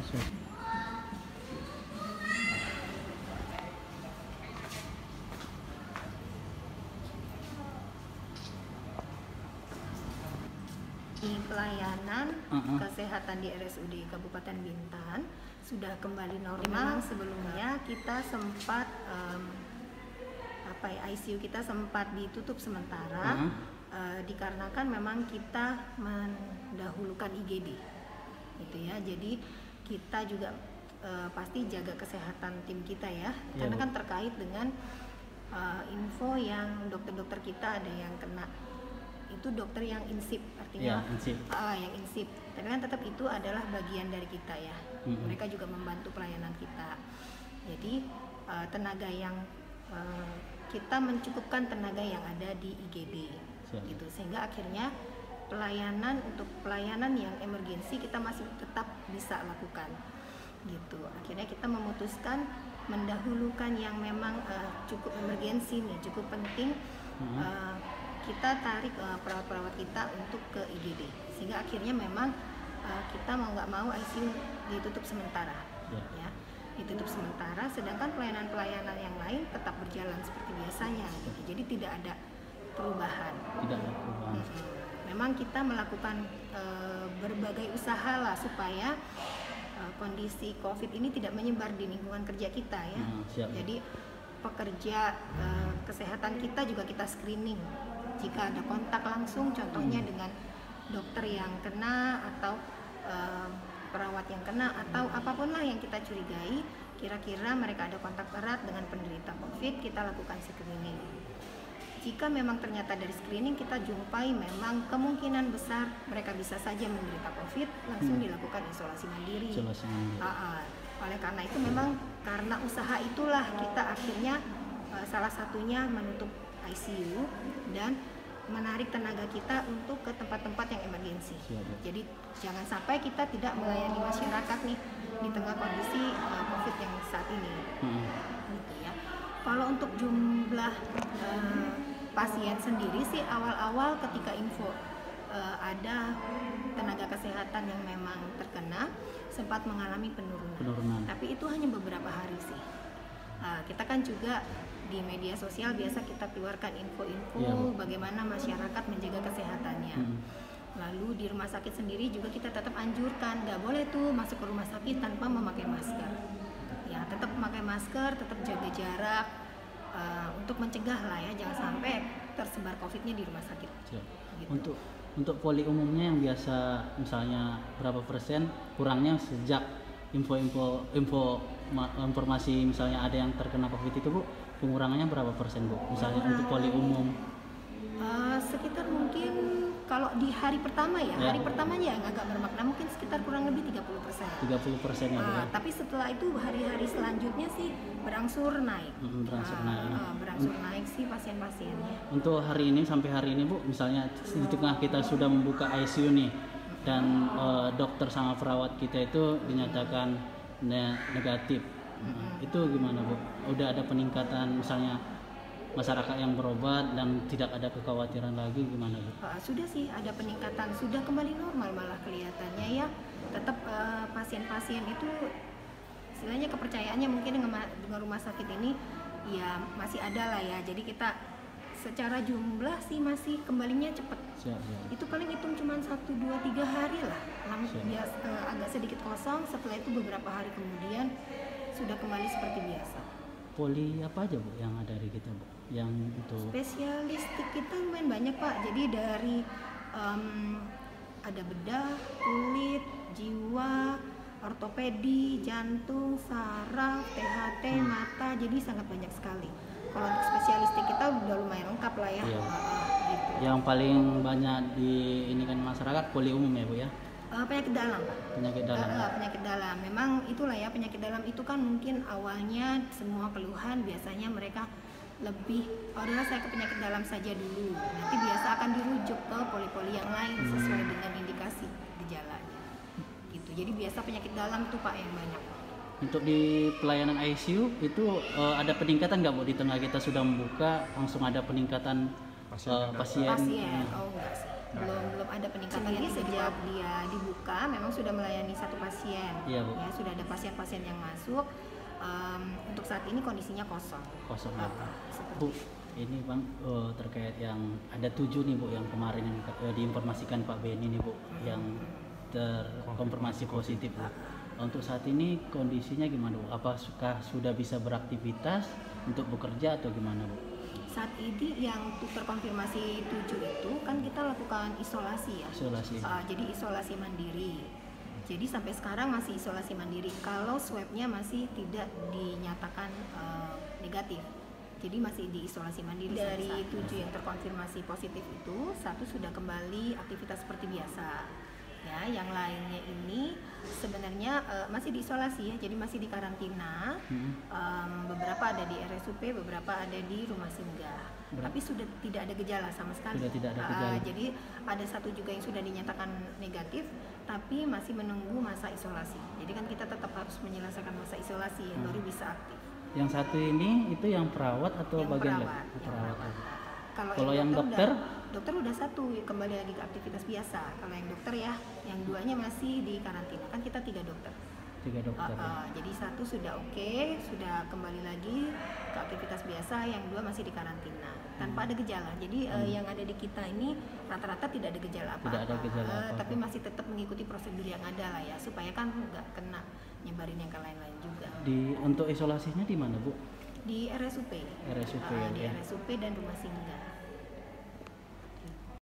Di pelayanan kesehatan di RSUD Kabupaten Bintan sudah kembali normal. Sebelumnya kita sempat ICU kita sempat ditutup sementara dikarenakan memang kita mendahulukan IGD, gitu ya. Jadi kita juga pasti jaga kesehatan tim kita ya, karena kan terkait dengan info yang dokter-dokter kita ada yang kena. Itu dokter yang insip, artinya yang insip. Tapi kan tetap itu adalah bagian dari kita ya. Mereka juga membantu pelayanan kita. Jadi tenaga yang kita mencukupkan tenaga yang ada di IGD, gitu. Sehingga akhirnya pelayanan yang emergensi kita masih tetap bisa lakukan, gitu. Akhirnya kita memutuskan mendahulukan yang memang cukup emergensi nih, cukup penting. Kita tarik perawat-perawat kita untuk ke IGD, sehingga akhirnya memang kita mau nggak mau ICU ditutup sementara, ya, ditutup sementara. Sedangkan pelayanan-pelayanan yang lain tetap berjalan seperti biasanya, gitu. Jadi tidak ada perubahan. Memang kita melakukan berbagai usaha lah supaya kondisi COVID ini tidak menyebar di lingkungan kerja kita ya. Jadi pekerja kesehatan kita juga kita screening. Jika ada kontak langsung, contohnya dengan dokter yang kena atau perawat yang kena atau apapun lah yang kita curigai, kira-kira mereka ada kontak erat dengan penderita COVID, kita lakukan screening. Jika memang ternyata dari screening kita jumpai memang kemungkinan besar mereka bisa saja menderita COVID, langsung dilakukan isolasi mandiri. Oleh karena itu memang karena usaha itulah kita akhirnya salah satunya menutup ICU dan menarik tenaga kita untuk ke tempat-tempat yang emergensi. Jadi jangan sampai kita tidak melayani masyarakat nih di tengah kondisi COVID yang saat ini. Gitu ya. Kalau untuk jumlah pasien sendiri sih awal-awal ketika info ada tenaga kesehatan yang memang terkena sempat mengalami penurunan. Tapi itu hanya beberapa hari sih. Kita kan juga di media sosial biasa kita keluarkan info-info bagaimana masyarakat menjaga kesehatannya. Lalu di rumah sakit sendiri juga kita tetap anjurkan nggak boleh tuh masuk ke rumah sakit tanpa memakai masker. Ya tetap memakai masker, tetap jaga jarak untuk mencegah lah ya, jangan sampai tersebar COVID-nya di rumah sakit. Gitu. Untuk poli umumnya yang biasa misalnya berapa persen kurangnya sejak informasi misalnya ada yang terkena COVID itu Bu, pengurangannya berapa persen Bu? Misalnya untuk poli umum? Sekitar mungkin kalau di hari pertama ya, hari pertamanya yang agak bermakna mungkin sekitar kurang lebih 30%. 30% ya Bu? Tapi setelah itu hari-hari selanjutnya sih berangsur naik. Berangsur naik sih pasien-pasiennya. Untuk hari ini sampai hari ini Bu, misalnya di tengah kita sudah membuka ICU nih dan dokter sama perawat kita itu dinyatakan negatif. Itu gimana Bu? Udah ada peningkatan misalnya masyarakat yang berobat dan tidak ada kekhawatiran lagi gimana Bu? Sudah sih ada peningkatan, sudah kembali normal malah kelihatannya ya. Tetap pasien-pasien itu istilahnya kepercayaannya mungkin dengan rumah sakit ini ya masih ada lah ya. Jadi kita secara jumlah sih masih kembalinya cepat. Itu paling hitung cuma 1, 2, 3 hari lah. Agak sedikit kosong, setelah itu beberapa hari kemudian sudah kembali seperti biasa. Poli apa aja Bu yang ada di kita Bu? Yang untuk spesialistik kita lumayan banyak Pak. Jadi dari ada bedah, kulit, jiwa, ortopedi, jantung, saraf, THT, mata, jadi sangat banyak sekali. Kalau untuk spesialistik kita udah lumayan lengkap lah ya. Gitu. Yang paling banyak di ini kan masyarakat poli umum ya Bu ya? Penyakit dalam Pak. Penyakit dalam. Penyakit dalam. Memang itulah ya, penyakit dalam itu kan mungkin awalnya semua keluhan biasanya mereka lebih udahlah saya ke penyakit dalam saja dulu. Nanti biasa akan dirujuk ke poli-poli yang lain sesuai dengan indikasi gejalanya. Gitu. Jadi biasa penyakit dalam tuh Pak yang banyak. Untuk di pelayanan ICU itu ada peningkatan nggak Bu? Di tengah kita sudah membuka langsung ada peningkatan pasien? Oh enggak sih. belum ada peningkatan. Jadi sejak dia dibuka memang sudah melayani 1 pasien. Iya, Bu. Ya, sudah ada pasien-pasien yang masuk. Untuk saat ini kondisinya kosong. Kosong ya. Bu, ini Bang terkait yang ada 7 nih Bu yang kemarin yang diinformasikan Pak Beni nih Bu yang terkonfirmasi positif Bu. Untuk saat ini kondisinya gimana Bu? Apakah sudah bisa beraktivitas untuk bekerja atau gimana Bu? Saat ini yang terkonfirmasi 7 itu kan kita lakukan isolasi ya. Isolasi. Jadi isolasi mandiri. Jadi sampai sekarang masih isolasi mandiri kalau swabnya masih tidak dinyatakan negatif. Jadi masih diisolasi mandiri. Dari 7 yang terkonfirmasi positif itu 1 sudah kembali aktivitas seperti biasa. Ya, yang lainnya ini sebenarnya masih diisolasi ya, jadi masih di karantina. Beberapa ada di RSUP, beberapa ada di rumah singgah. Tapi sudah tidak ada gejala sama sekali. Sudah tidak ada gejala. Jadi ada 1 juga yang sudah dinyatakan negatif, tapi masih menunggu masa isolasi. Jadi kan kita tetap harus menyelesaikan masa isolasi yang baru bisa aktif. Yang 1 ini itu yang perawat atau Yang bagian perawat, lain? yang Perawat. perawat. Kalau yang dokter? Dokter udah 1 kembali lagi ke aktivitas biasa. Kalau yang dokter ya, yang 2-nya masih di karantina. Kan kita 3 dokter. 3 dokter. Jadi 1 sudah oke, sudah kembali lagi ke aktivitas biasa, yang 2 masih di karantina tanpa ada gejala. Jadi yang ada di kita ini rata-rata tidak ada gejala apa-apa. Tidak ada gejala apa-apa. Tapi masih tetap mengikuti prosedur yang ada lah ya, supaya kan nggak kena nyebarin yang ke lain-lain juga. Untuk isolasinya di mana Bu? Di RSUP. RSUP Di ya. RSUP dan rumah singgah.